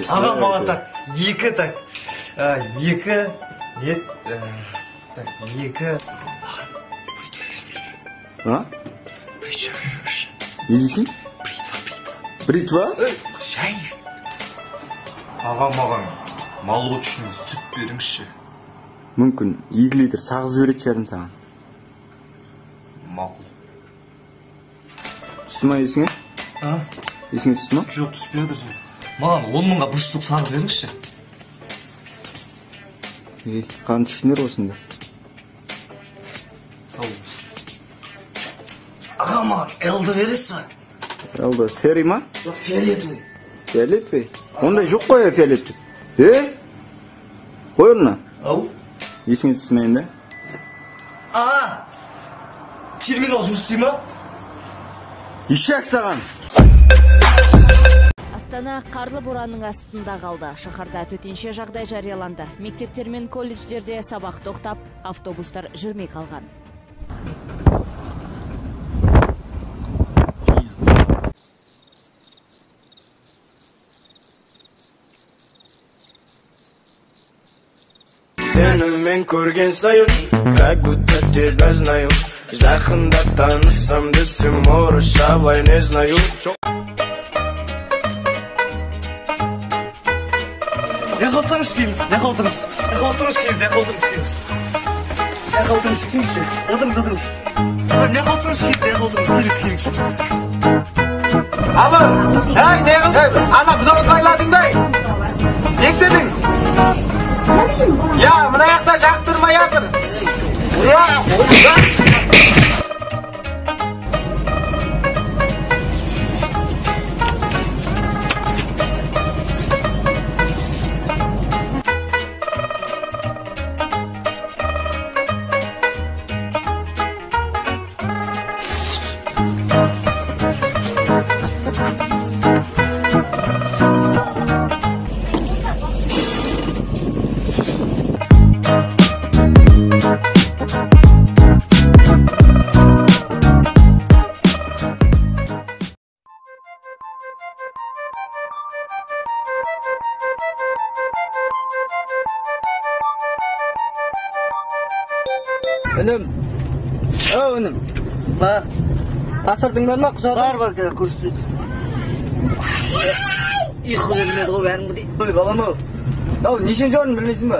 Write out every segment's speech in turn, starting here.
Аға маған так, екі так. Екі. Нет. Так, екі. А? Не дейсің? Бритва? Шай. Аға маған молочный сүт беріңізші. Мүмкін 2 литр сағыз беретін шығармын саған. Мақұл. Түсті ма есіңе? Есіңе түсті ма? Жоқ, түспеді. Маған 10 мыңға бір штук сағыз беріңізші. Қанша ішіндер осында? Сау болсын. Аға маған элді бересіз ба? Элді серый ма? Жоқ, фиолетовый. Фиолетовый? Ондай жоқ қой фиолетовый. Қой орнына. Ау? Есіңе түстімейін да? Терминал жұмыс істей ма? Ишак саған! Астана қарлы боранның астында қалды. Шаһарда төтенше жағдай жарияланды. Мектептер мен колледждерде сабақ тоқтап, автобустар жүрмей қалған. Seni men ko'rgan sayon, как будто тебя знаю. Жақында танысам десем, орысшалай не знаю. Ne қалсаңыз келіңіз, не қалдыңыз? Не қалсаңыз келіңіз, не қалдыңыз келіңіз. Не қалдыңыз келіңізші, отырыңыз. Не қалсаңыз келіңіз, не қалдыңыз келіңіз. Alo, ne qilding? Ana buzov qaylading bey? Ne isteding? Ya, mana yoqda chaqtirmayotir. Önüm. Önüm. Bak. Pasportun var mı? Var ko'rsatib. Uyqu kelmedi o benim bu deydi. Oy balam o. Ya nechinchi o'rin bilmaysizmi?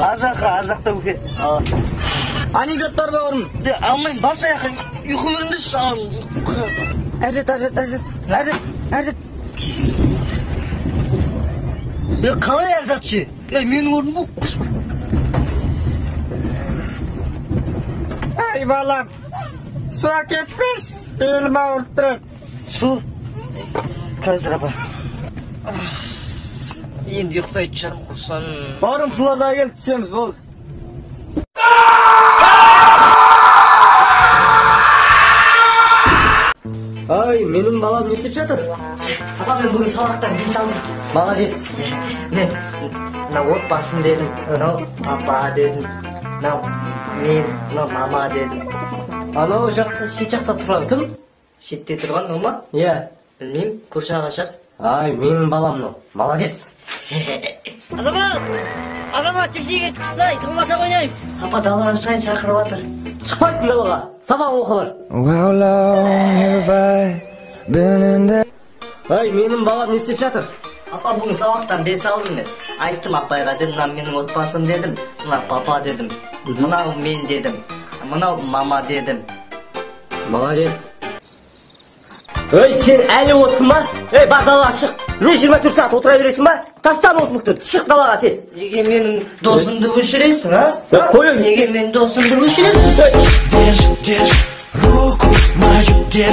Arzaqda uke. Anekdotlar bormi? Almayın barcha yoqqa uyqu kelmedi sağ. Arzat. Ya qalay arzatchi? Ya mening o'rnim yo'q. Ay balam. Su aketmez. Elime o'rtirib. Su. Hozir apa. Endi uxlaychiram qursin. Borim sularga kelib tushamiz, bo'ldi. Ay, mening balam ne istep жатыр? Apa men bugün sabahtan bir saldım. Молодец. Ne? Na отбасым dedim. Na papa dedim. Na men, na mama dedim. Анау жақта, шет жақта тұрған кім? Шетте тұрған ол ма? Иә. Білмеймін, көрші ағашар. Ай, менің балам мынау. Молодец. Азамат, тексеге шықса, тығылмаса ойнаймыз. Папа далаға шайын шақырып жатыр. Шықпайсың далаға. Сабақ оқылар. Ай, менің балам не істеп жатыр? Папа бүгін сабақтан бес алдым мен. Айттым апайға дедім, мына менің отбасым дедім. Мына папа дедім. Мынау мен дедім. Мынау мама дедім. Молодец. Ой, сен әлі отырсың ба? Ей, бар далаға шық. Не 24 сағат отыра бересің ба? Таста ноутбукты, шық далаға тез. Неге менің досымды өшіресің, а? Қой, неге менің досымды өшіресің? Держи руку мою.